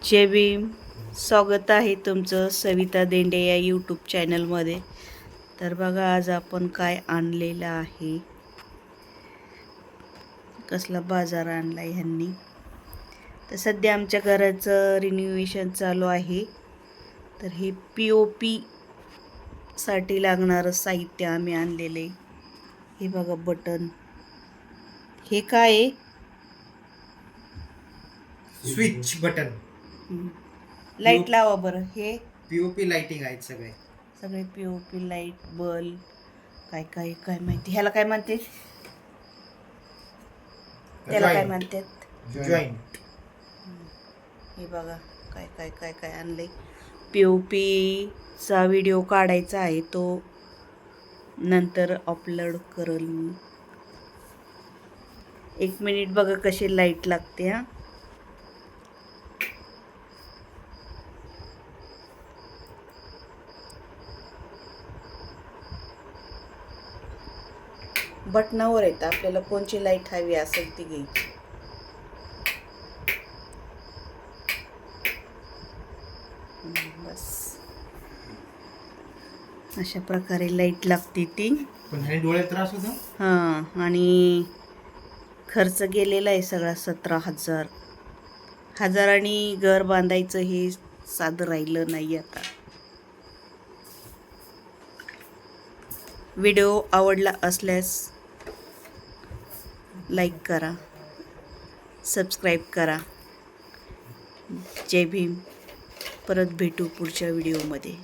जय भीम. स्वागत आहे तुमचं सविता देंडे या यूट्यूब चॅनलमध्ये. तर बघा आज आपण काय आणलेलं आहे, कसला बाजार आणला ह्यांनी. तर सध्या आमच्या घराचं रिन्युवेशन चालू आहे. तर हे POP साठी लागणारं साहित्य आम्ही आणलेले. हे बघा बटन. हे काय आहे? Switch button. लाईट लावा बरं. हे POP लाइटिंग आहेत सगळे POP लाईट, बल्ब, काय काय काय माहिती. ह्याला काय म्हणते, त्याला काय म्हणतात? जॉईंट. हे बघा काय काय काय काय आणलंय. POP चा व्हिडिओ काढायचा आहे, तो नंतर अपलोड करेल मी. 1 मिनिट बघा कशी लाईट लागते. हा बटनावर येतं, आपल्याला कोणची लाईट हवी असेल ती घ्यायची. बस अशा प्रकारे लाईट लागते ती. पण ह्याने डोळे त्रास होतो. हां, आणि खर्च गेलेला आहे सगळा 17,000. हजारांनी घर बांधायचं हे साधं राहिलं नाही आता. व्हिडिओ आवडला असल्यास लाईक करा, सबस्क्राईब करा. जय भीम. परत भेटू पुढच्या व्हिडिओमध्ये.